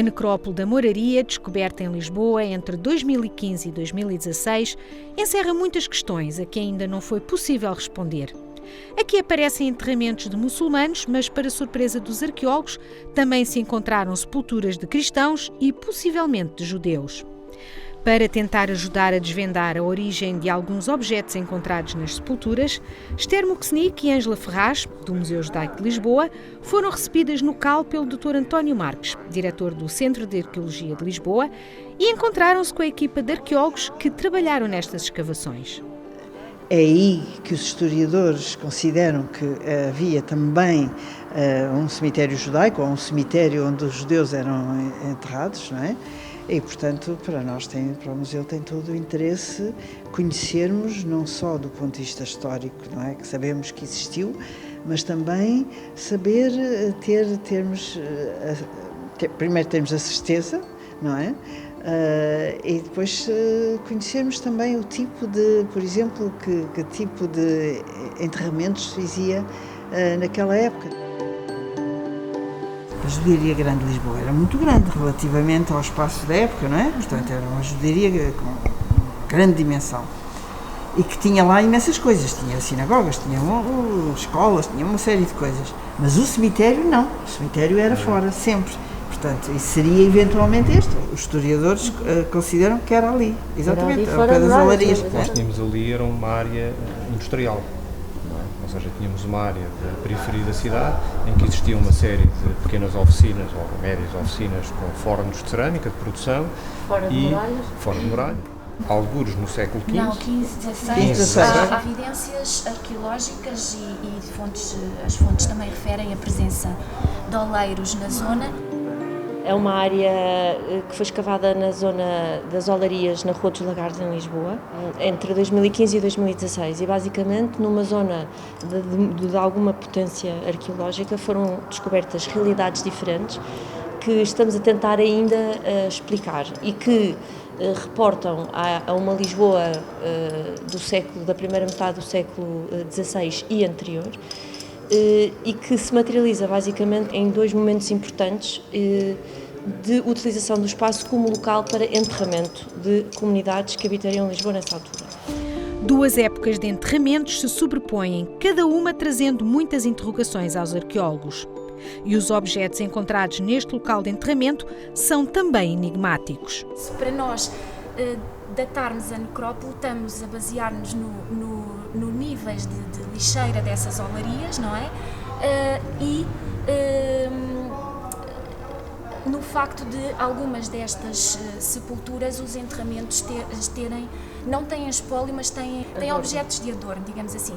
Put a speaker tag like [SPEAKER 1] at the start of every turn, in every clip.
[SPEAKER 1] A necrópole da Moraria, descoberta em Lisboa entre 2015 e 2016, encerra muitas questões a que ainda não foi possível responder. Aqui aparecem enterramentos de muçulmanos, mas, para surpresa dos arqueólogos, também se encontraram sepulturas de cristãos e, possivelmente, de judeus. Para tentar ajudar a desvendar a origem de alguns objetos encontrados nas sepulturas, Esther Muxnic e Ângela Ferraz, do Museu Judaico de Lisboa, foram recebidas no CAL pelo Dr. António Marques, diretor do Centro de Arqueologia de Lisboa, e encontraram-se com a equipa de arqueólogos que trabalharam nestas escavações.
[SPEAKER 2] É aí que os historiadores consideram que havia também um cemitério judaico, ou um cemitério onde os judeus eram enterrados, não é? E, portanto, para nós, para o museu, tem todo o interesse conhecermos, não só do ponto de vista histórico, não é? Que sabemos que existiu, mas também saber primeiro termos a certeza, não é? E depois conhecermos também o tipo de, por exemplo, que tipo de enterramentos se fazia naquela época. A judiaria grande de Lisboa era muito grande relativamente ao espaço da época, não é? Portanto, era uma judiaria com grande dimensão e que tinha lá imensas coisas. Tinha sinagogas, tinha escolas, tinha uma série de coisas. Mas o cemitério não. O cemitério era fora, sempre. Portanto, isso seria eventualmente este. Os historiadores consideram que era ali. Exatamente, ao pé das olarias.
[SPEAKER 3] Nós tínhamos ali, era uma área industrial. Ou seja, tínhamos uma área da periferia da cidade em que existia uma série de pequenas oficinas ou médias oficinas com fornos de cerâmica, de produção.
[SPEAKER 4] Fora de
[SPEAKER 3] muralha. Algures no século XV.
[SPEAKER 4] Não, 15, 16. Há evidências arqueológicas e as fontes também referem a presença de oleiros na zona.
[SPEAKER 5] É uma área que foi escavada na zona das Olarias, na Rua dos Lagares, em Lisboa, entre 2015 e 2016. E, basicamente, numa zona de alguma potência arqueológica, foram descobertas realidades diferentes que estamos a tentar ainda explicar e que reportam a uma Lisboa da primeira metade do século XVI e anterior, e que se materializa basicamente em dois momentos importantes de utilização do espaço como local para enterramento de comunidades que habitariam Lisboa nessa altura.
[SPEAKER 1] Duas épocas de enterramentos se sobrepõem, cada uma trazendo muitas interrogações aos arqueólogos. E os objetos encontrados neste local de enterramento são também enigmáticos.
[SPEAKER 4] Se para nós datarmos a necrópole, estamos a basear-nos no níveis de lixeira dessas olarias, não é? No facto de algumas destas sepulturas, os enterramentos não têm espólio, mas têm objetos de adorno, digamos assim.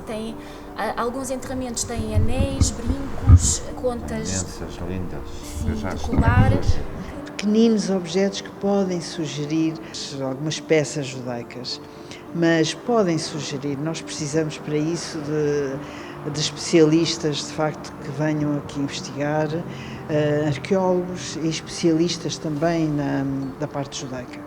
[SPEAKER 4] Alguns enterramentos têm anéis, brincos, contas
[SPEAKER 6] lindas,
[SPEAKER 4] de colar.
[SPEAKER 2] Pequeninos objetos que podem sugerir algumas peças judaicas, mas podem sugerir, nós precisamos para isso de especialistas, de facto, que venham aqui investigar, arqueólogos e especialistas também da parte judaica,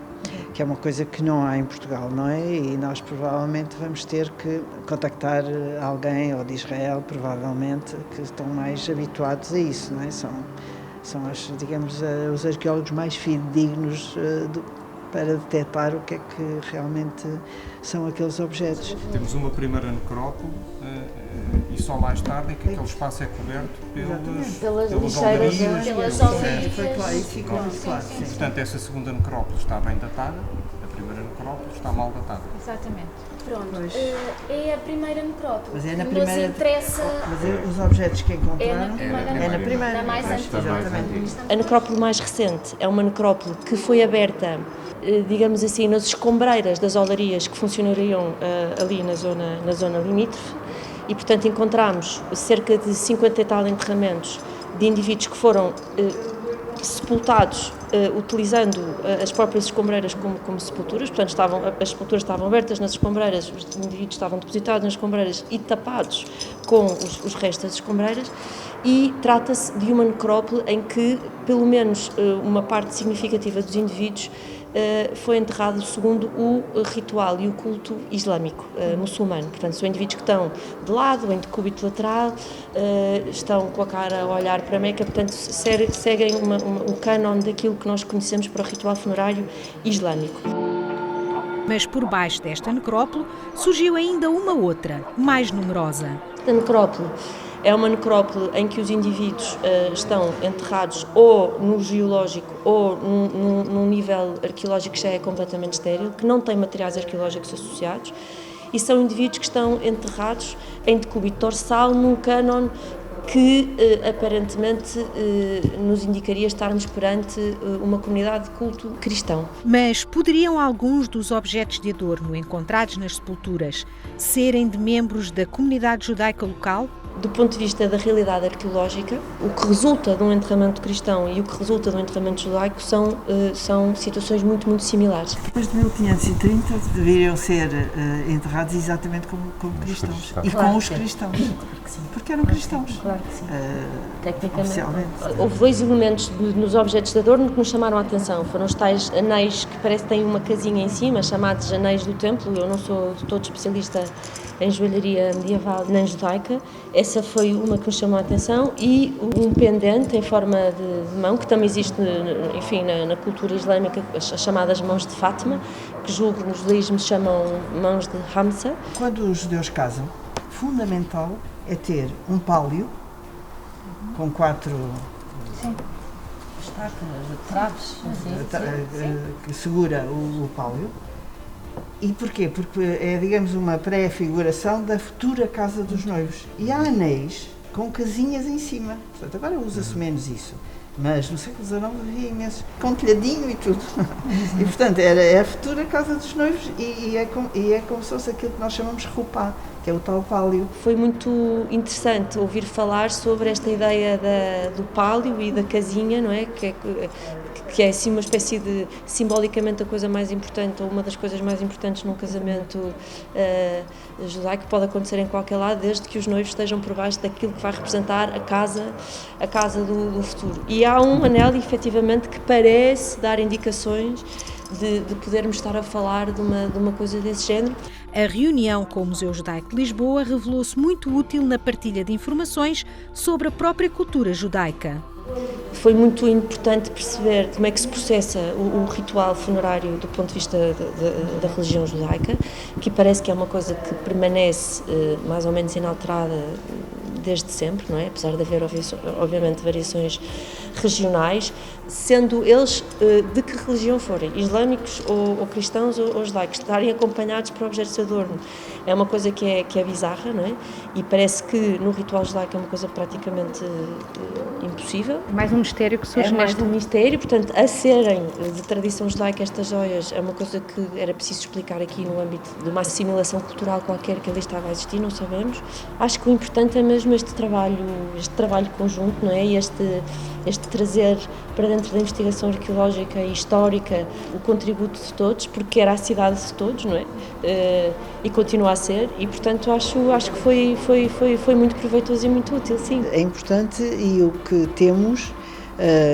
[SPEAKER 2] que é uma coisa que não há em Portugal, não é? E nós provavelmente vamos ter que contactar alguém, ou de Israel, provavelmente, que estão mais habituados a isso, não é? São digamos, os arqueólogos mais fidedignos para detectar o que é que realmente são aqueles objetos.
[SPEAKER 3] Temos uma primeira necrópole e só mais tarde é que aquele espaço é coberto
[SPEAKER 5] pelas
[SPEAKER 3] olarias.
[SPEAKER 5] pelas
[SPEAKER 4] olarias.
[SPEAKER 2] Foi claro, isso ficou muito claro.
[SPEAKER 3] E, portanto, essa segunda necrópole está bem datada, a primeira necrópole está mal datada.
[SPEAKER 4] Exatamente. Pronto, é a primeira necrópole.
[SPEAKER 2] Mas é na
[SPEAKER 4] que
[SPEAKER 2] primeira.
[SPEAKER 4] nos interessa.
[SPEAKER 2] Mas os objetos que encontraram
[SPEAKER 4] É na primeira.
[SPEAKER 2] Da mais antiga. Exatamente.
[SPEAKER 5] A necrópole mais recente é uma necrópole que foi aberta, digamos assim, nas escombreiras das olarias que funcionariam ali na zona limítrofe, e, portanto, encontramos cerca de 50 e tal enterramentos de indivíduos que foram sepultados utilizando as próprias escombreiras como sepulturas. Portanto, as sepulturas estavam abertas nas escombreiras, os indivíduos estavam depositados nas escombreiras e tapados com os restos das escombreiras, e trata-se de uma necrópole em que, pelo menos, uma parte significativa dos indivíduos foi enterrado segundo o ritual e o culto islâmico muçulmano. Portanto, são indivíduos que estão de lado, em decúbito lateral, estão com a cara a olhar para Meca, portanto, seguem o cânon daquilo que nós conhecemos para o ritual funerário islâmico.
[SPEAKER 1] Mas por baixo desta necrópole surgiu ainda uma outra, mais numerosa.
[SPEAKER 5] Esta necrópole é uma necrópole em que os indivíduos estão enterrados ou no geológico ou num nível arqueológico que já é completamente estéril, que não tem materiais arqueológicos associados, e são indivíduos que estão enterrados em decúbito dorsal num cânon que aparentemente nos indicaria estarmos perante uma comunidade de culto cristão.
[SPEAKER 1] Mas poderiam alguns dos objetos de adorno encontrados nas sepulturas serem de membros da comunidade judaica local?
[SPEAKER 5] Do ponto de vista da realidade arqueológica, o que resulta de um enterramento cristão e o que resulta de um enterramento judaico são situações muito, muito similares.
[SPEAKER 2] Depois de 1530 deveriam ser enterrados exatamente como cristãos. E
[SPEAKER 5] Claro
[SPEAKER 2] com os
[SPEAKER 5] que sim.
[SPEAKER 2] cristãos.
[SPEAKER 5] Claro que sim.
[SPEAKER 2] Porque eram cristãos.
[SPEAKER 5] Claro que sim. Tecnicamente,
[SPEAKER 2] Oficialmente.
[SPEAKER 5] houve dois elementos nos objetos de adorno que nos chamaram a atenção. Foram os tais anéis que parece que têm uma casinha em cima, chamados anéis do templo. Eu não sou de todo especialista em joalharia medieval nem judaica. Essa foi uma que nos chamou a atenção, e um pendente em forma de mão, que também existe, enfim, na cultura islâmica, as chamadas mãos de Fátima, que julgo que nos judaísmos chamam mãos de Hamsa.
[SPEAKER 2] Quando os judeus casam, fundamental é ter um pálio com 4
[SPEAKER 5] Traves,
[SPEAKER 2] que segura o pálio. E porquê? Porque é, digamos, uma pré-figuração da futura casa dos noivos. E há anéis com casinhas em cima. Portanto, agora usa-se menos isso. Mas no século XIX havia imenso, com telhadinho e tudo. E, portanto, é a futura casa dos noivos e é como se fosse aquilo que nós chamamos de rupá, que é o tal pálio.
[SPEAKER 5] Foi muito interessante ouvir falar sobre esta ideia do pálio e da casinha, não é? Que é assim uma espécie de, simbolicamente, a coisa mais importante, ou uma das coisas mais importantes num casamento judaico, que pode acontecer em qualquer lado, desde que os noivos estejam por baixo daquilo que vai representar a casa do futuro. E há um anel, efetivamente, que parece dar indicações de podermos estar a falar de uma coisa desse género.
[SPEAKER 1] A reunião com o Museu Judaico de Lisboa revelou-se muito útil na partilha de informações sobre a própria cultura judaica.
[SPEAKER 5] Foi muito importante perceber como é que se processa o ritual funerário do ponto de vista da religião judaica, que parece que é uma coisa que permanece mais ou menos inalterada desde sempre, não é? Apesar de haver, obviamente, variações regionais, sendo eles de que religião forem, islâmicos ou cristãos ou judaicos, estarem acompanhados por objetos de adorno. É uma coisa que é bizarra, não é? E parece que no ritual judaico é uma coisa praticamente impossível.
[SPEAKER 1] Mais um mistério que surge
[SPEAKER 5] É mais
[SPEAKER 1] nesta.
[SPEAKER 5] um mistério, portanto, a serem de tradição judaica estas joias é uma coisa que era preciso explicar aqui no âmbito de uma assimilação cultural qualquer que ali estava a existir, não sabemos. Acho que o importante é mesmo este trabalho conjunto, não é? Este trazer para dentro da investigação arqueológica e histórica o contributo de todos, porque era a cidade de todos, não é? E continua a ser, e portanto acho que foi muito proveitoso e muito útil, sim.
[SPEAKER 2] É importante, e o que temos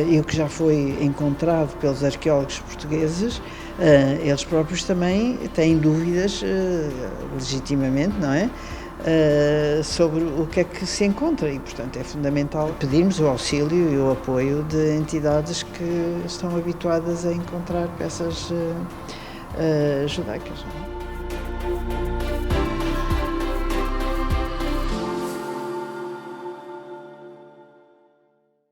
[SPEAKER 2] e o que já foi encontrado pelos arqueólogos portugueses, eles próprios também têm dúvidas, legitimamente, não é? Sobre o que é que se encontra, e portanto é fundamental pedirmos o auxílio e o apoio de entidades que estão habituadas a encontrar peças judaicas. Não é?